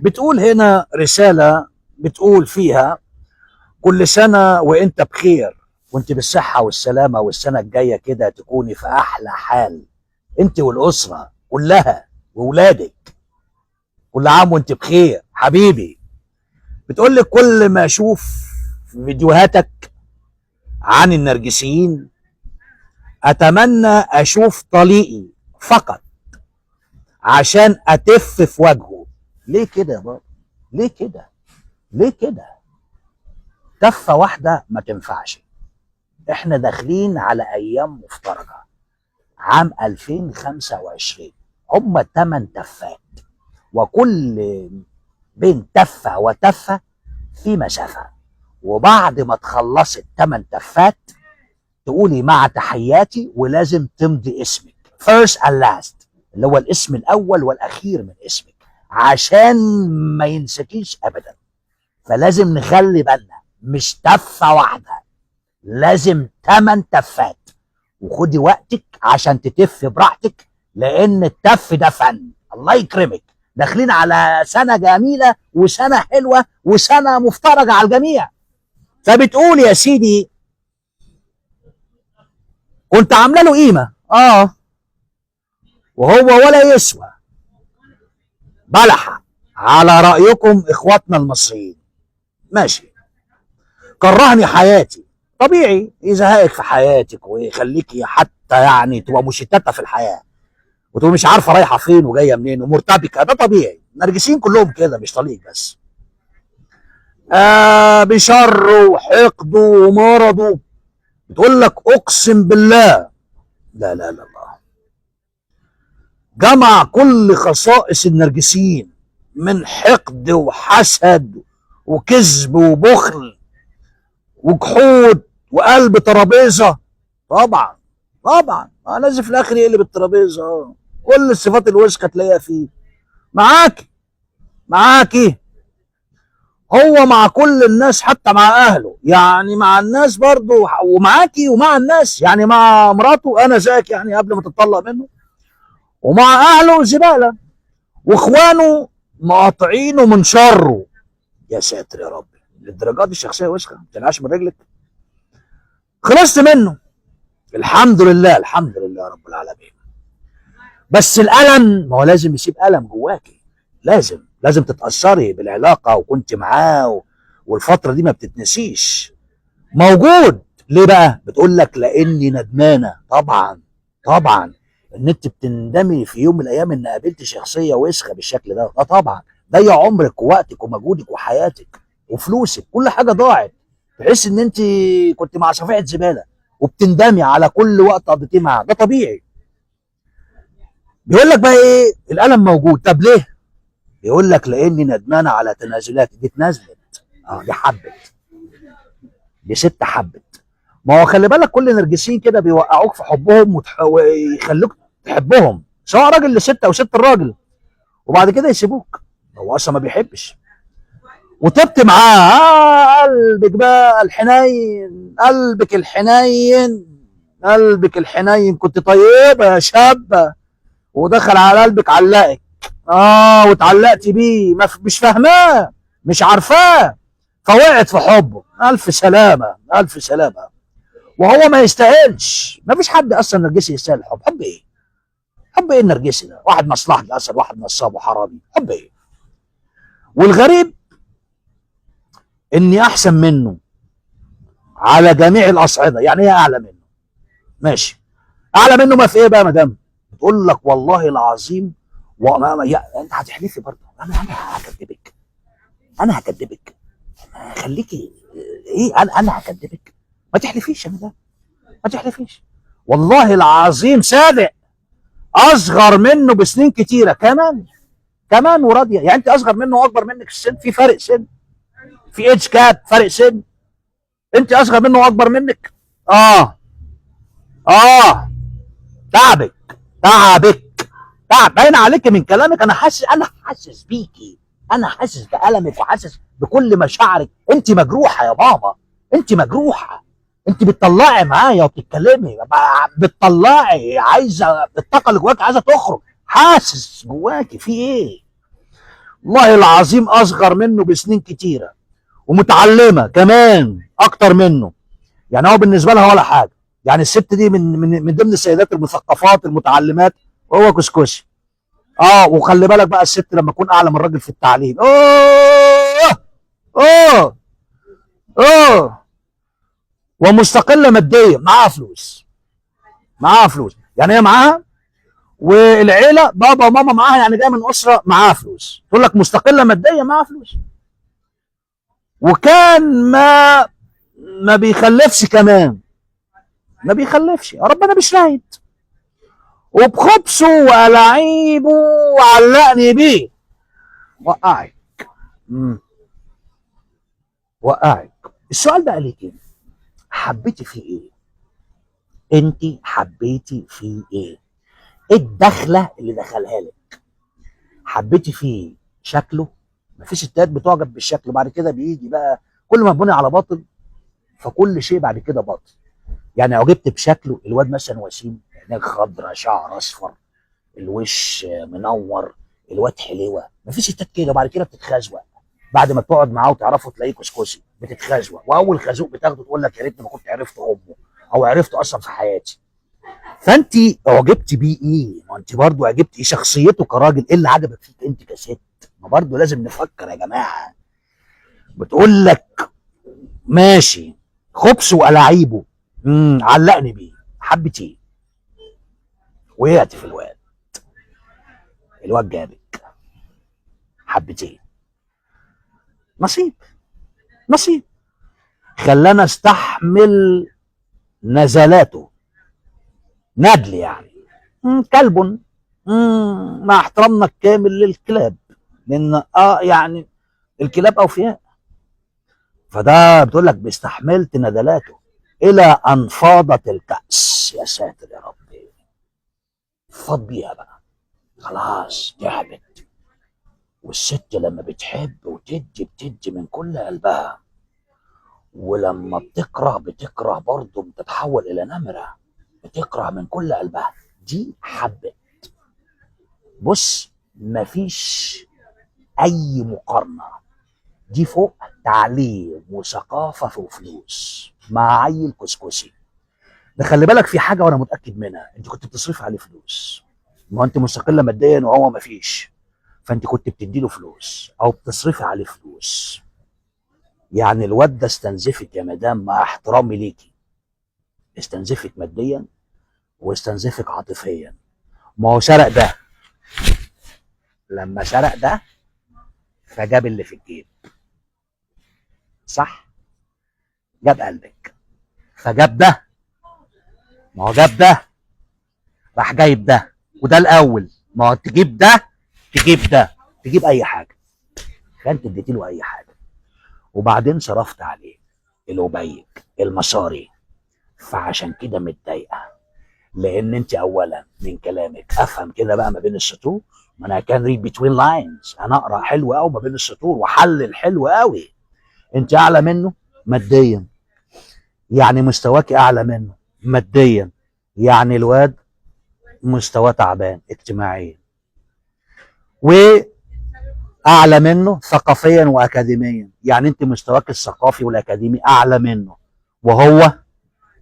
بتقول هنا رسالة بتقول فيها: كل سنة وانت بخير، وانت بالصحة والسلامة، والسنة الجاية كده تكوني في أحلى حال، انت والأسرة كلها وولادك. كل عام وانت بخير حبيبي. بتقول لك: كل ما أشوف فيديوهاتك عن النرجسيين أتمنى أشوف طليقي فقط عشان أتف في وجهه. ليه كده يا بابا؟ ليه كده؟ ليه كده؟ تفة واحدة ما تنفعش. احنا داخلين على ايام مفترجة عام 2025، هم 8 تفات، وكل بين تفة وتفة في مسافة. وبعد ما تخلصي ال8 تفات تقولي مع تحياتي، ولازم تمضي اسمك first and last، اللي هو الاسم الاول والاخير من اسمك، عشان ما ينسكيش ابدا. فلازم نخلي بالنا، مش تفة واحدة، لازم 8 تفات. وخدي وقتك عشان تتف براحتك، لان التف ده فن. الله يكرمك، داخلين على سنة جميلة وسنة حلوة وسنة مفترجة على الجميع. فبتقول يا سيدي: كنت عامله له قيمة وهو ولا يسوى بلحة على رأيكم اخواتنا المصريين. ماشي، كرهني حياتي، طبيعي يزهقك في حياتك ويخليكي حتى يعني تبقى مشتتة في الحياة، وتبقى مش عارفة رايحة فين وجاية منين ومرتبكة. ده طبيعي، النرجسيين كلهم كده، مش طليق بس. بشره وحقده ومرضه. بتقول لك: اقسم بالله، لا لا لا الله، جمع كل خصائص النرجسيين من حقد وحسد وكذب وبخل وجحود وقلب ترابيزه. طبعا طبعا لازم في الاخر يقلب الترابيزه. كل الصفات الوسخه تلاقيها فيه. معاكي هو مع كل الناس، حتى مع اهله، يعني مع الناس برضو، ومعاكي ومع الناس، يعني مع مراته انا زيك يعني قبل ما تطلق منه، ومع اهله زباله، واخوانه مقاطعينه من شره. يا ساتر يا رب، للدرجات دي الشخصيه وسخه ما تنعش من رجلك. خلصت منه، الحمد لله الحمد لله رب العالمين. بس الالم، ما هو لازم يسيب الم جواكي، لازم تتاثري بالعلاقه وكنت معاه، والفتره دي ما بتتنسيش، موجود. ليه بقى؟ بتقول لك: لاني ندمانه. طبعا طبعا، ان انت بتندمي في يوم من الايام ان قابلت شخصيه وسخه بالشكل ده. طبعا ضيع عمرك ووقتك ومجهودك وحياتك وفلوسك، كل حاجه ضاعت. تحس ان انت كنت مع صفيحه زباله، وبتندمي على كل وقت قضيتيه معاه. ده طبيعي. بيقول لك بقى ايه؟ الالم موجود. طب ليه؟ بيقول لك: لاني ندمانه على تنازلاتي. دي اتنازلت، دي حبت، دي ست حبت. ما هو خلي بالك، كل نرجسيين كده بيوقعوك في حبهم ويخلوك تحبهم، سواء راجل لست او ست الراجل، وبعد كده يسيبوك. هو اصلا ما بيحبش. وطبت معاه، قلبك بقى الحنين، قلبك الحنين، قلبك الحنين، كنت طيبه يا شابه، ودخل على قلبك علقك. واتعلقتي بيه، مش فاهماه، مش عارفاه، فوقعت في حبه. الف سلامه الف سلامه. وهو ما يستاهلش. ما فيش حد اصلا نرجسي يستاهل الحب. حب ايه؟ حب ايه النرجسي ده؟ واحد مصلحجي اصلا، واحد نصاب وحرامي. حب ايه؟ والغريب اني احسن منه على جميع الاصعده. يعني ايه اعلى منه؟ ماشي، اعلى منه ما في ايه بقى يا مدام؟ بتقول لك: والله العظيم، انت هتحلفي برضه. انا هكدبك، انا هكدبك، خليكي ايه، انا هكدبك. ما تحلفيش يا مدام، ما تحلفيش. والله العظيم صادق، اصغر منه بسنين كتيره كمان وراضيه. يعني انت اصغر منه واكبر منك في السن، في فرق سن، في ايدج كاب، فرق سن. انت اصغر منه واكبر منك. اه اه تعبك، تعبك، باين عليك من كلامك. انا حاسس بيكي، انا حاسس بالمك وحاسس بكل مشاعرك. انت مجروحه يا ماما، انت مجروحه. انت بتطلعي معايا وبتتكلمي، بتطلعي، عايزه الطاقه اللي جواك عايزه تخرج. حاسس جواكي في ايه. والله العظيم اصغر منه بسنين كتيره، ومتعلمه كمان اكتر منه. يعني هو بالنسبه لها ولا حاجه. يعني الست دي من ضمن السيدات المثقفات المتعلمات، وهو كسكسي. اه، وخلي بالك بقى الست لما تكون اعلى من الراجل في التعليم، اوه اوه، ومستقله ماديا، معاها فلوس. معاها فلوس، يعني هي معاها، والعيله بابا وماما معاها، يعني جايه من اسره معاها فلوس. تقول لك مستقله ماديا، معاها فلوس. وكان ما بيخلفش كمان. ما بيخلفش، ربنا مش رايد. وبخبصه وألاعيبه وعلقني بيه. وقعك. مم. وقعك. السؤال بقى ليك انت، حبيتي فيه ايه؟ انت حبيتي فيه ايه؟ ايه الدخله اللي دخلها لك؟ حبيتي فيه شكله؟ مفيش ستات بتعجب بالشكل، بعد كده بيجي بقى كل ما بني على باطل فكل شيء بعد كده باطل. يعني عجبت بشكله، الواد مثلا وسيم، عينيه خضرا، شعر اصفر، الوش منور، الواد حلوه. مفيش ستات كده، وبعد كده بتتخزوق. بعد ما تقعد معاه وتعرفه تلاقيه كسكسي، بتتخزوق. واول خازوق بتاخده تقول لك يا ريتني ما كنت عرفت امه، او عرفت اصلا في حياتي. فانت اعجبتي بيه ايه؟ ما انت برضه عجبتي ايه؟ شخصيته كراجل، ايه اللي عجبك فيك انت كست؟ ما برضه لازم نفكر يا جماعه. بتقول لك ماشي، خبص وألاعيبه، علقني بيه، حبيتيه، وقعت في الواد. الواد جابك، حبيتيه، نصيب. نصيب خلانا استحمل نزلاته. ندل يعني. كلب. مع احترامنا الكامل للكلاب، لان يعني الكلاب اوفياء. فده بتقول لك باستحملت ندلاته الى ان فاضت الكأس. يا ساتر يا ربي. فاض بيها بقى، خلاص تعبت. والست لما بتحب وتدي بتدي من كل قلبها، ولما بتكره برضه بتتحول الى نمره، بتكره من كل قلبها. دي حبت. بص، مفيش اي مقارنه. دي فوق تعليم وثقافه وفلوس مع عيل كسكسي. ده خلي بالك في حاجه وانا متاكد منها، انت كنت بتصرف عليه فلوس. ما انت مستقله ماديا وهو مفيش، فانت كنت بتدي له فلوس او بتصرفي عليه فلوس. يعني الواد ده استنزفك يا مدام، مع احترامي ليكي، استنزفك ماديا واستنزفك عاطفيا. ما هو سرق ده. لما سرق ده فجاب اللي في الجيب، صح؟ جاب قلبك. فجاب ده. ما هو جاب ده راح جايب ده، وده الاول. ما هو تجيب ده تجيب ده، تجيب اي حاجه. فانت اديتي له اي حاجه، وبعدين صرفت عليه الوبيك المصاري. فعشان كده متضايقه، لان انت اولا من كلامك افهم كده بقى ما بين السطور. ما انا كان ريد بتوين لاينز، انا اقرا حلو قوي ما بين السطور واحلل حلو قوي. انت اعلى منه ماديا، يعني مستواك اعلى منه ماديا، يعني الواد مستواه تعبان اجتماعيا، واعلى منه ثقافيا واكاديميا، يعني انت مستواك الثقافي والاكاديمي اعلى منه، وهو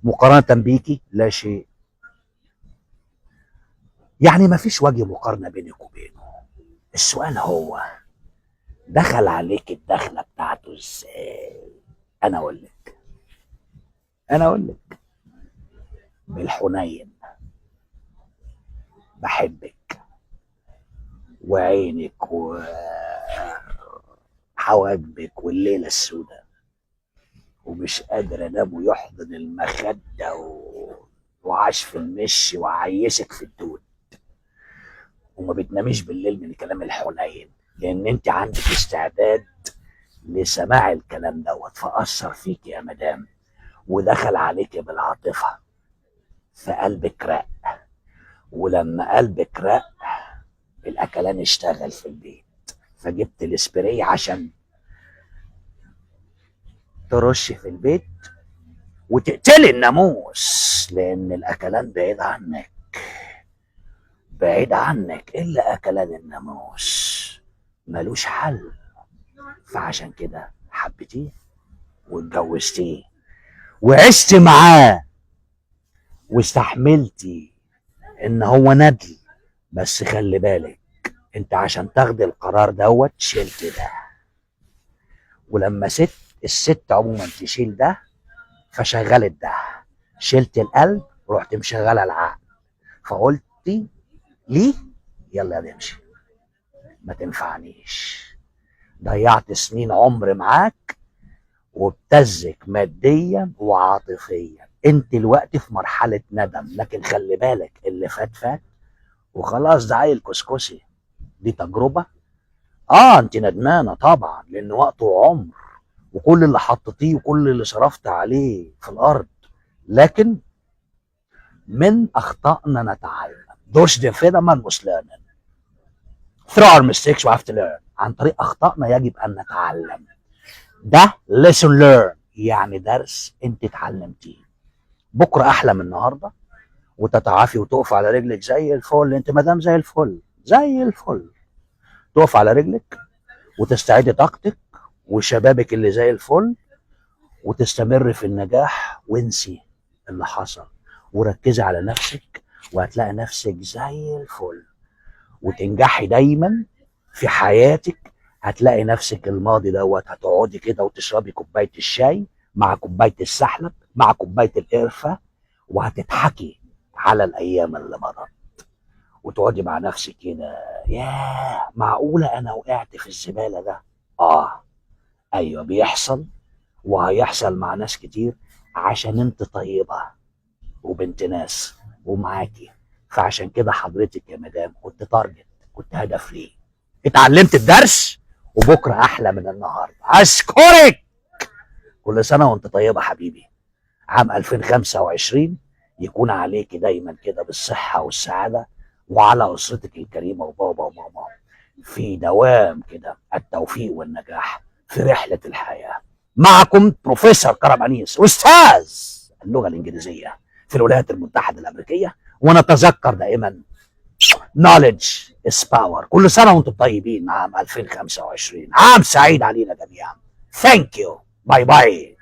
مقارنه بيكي لا شيء. يعني ما فيش وجه مقارنه بينك وبينه. السؤال هو دخل عليك الدخله بتاعته ازاي؟ انا اقول لك. انا اقول لك بالحنين. بحبك، وعينك، وحواجبك، والليله السوداء، ومش قادر انام، ويحضن المخده وعاش في المش وعيشك في الدود. وما بتناميش بالليل من الكلام الحنين، لان انت عندك استعداد لسماع الكلام دوت، فاثر فيك يا مدام، ودخل عليك بالعاطفه، فقلبك رق. ولما قلبك رق الاكلان اشتغل في البيت، فجبت الاسبراي عشان ترش في البيت وتقتلي الناموس، لان الاكلان بعيد عنك. بعيد عنك الا اكلان الناموس. ملوش حل. فعشان كده حبيتيه واتجوزتيه وعشت معاه واستحملتي ان هو ندل. بس خلي بالك، انت عشان تاخدي القرار دوت شلت ده. ولما الست عموما تشيل ده فشغلت ده. شلت القلب ورحت مشغله العقل، فقلتي ليه يلا نمشي، ما تنفعنيش. ضيعت سنين عمر معاك وابتزك ماديا وعاطفيا. انت دلوقتي في مرحله ندم، لكن خلي بالك اللي فات فات وخلاص، ده عيل كسكسي، دي تجربه. انت ندمانه طبعا لان وقت وعمر وكل اللي حطيتيه وكل اللي صرفت عليه في الارض، لكن من اخطائنا نتعلم. دوش دي فينمان مسلانا. through our mistakes we have to learn. عن طريق اخطائنا يجب ان نتعلم. ده lesson learn، يعني درس انت اتعلمتيه. بكره احلى من النهارده وتتعافي وتقف على رجلك زي الفل. انت مدام زي الفل زي الفل، تقف على رجلك وتستعيدي طاقتك وشبابك اللي زي الفل، وتستمر في النجاح وانسي اللي حصل وركزي على نفسك، وهتلاقي نفسك زي الفل وتنجحي دايما في حياتك. هتلاقي نفسك الماضي دوت هتقعدي كده وتشربي كوبايه الشاي مع كوبايه السحلب مع كوبايه القرفه، وهتضحكي على الايام اللي مرت، وتقعدي مع نفسك كده، ياه معقوله انا وقعت في الزباله ده؟ ايوه بيحصل وهيحصل مع ناس كتير، عشان انت طيبه وبنت ناس ومعاكي. فعشان كده حضرتك يا مدام كنت تارجت، كنت هدف ليه. اتعلمت الدرس وبكره احلى من النهارده. اشكرك. كل سنه وانت طيبه حبيبي. عام 2025 يكون عليك دايما كده بالصحه والسعاده، وعلى اسرتك الكريمه وبابا وماما في دوام كده التوفيق والنجاح في رحله الحياه. معكم بروفيسور كرم انيس، استاذ اللغه الانجليزيه في الولايات المتحده الامريكيه. ونتذكر دائما knowledge is power. كل سنه وانتم طيبين. عام 2025 عام سعيد علينا جميعا. ثانك يو. باي باي.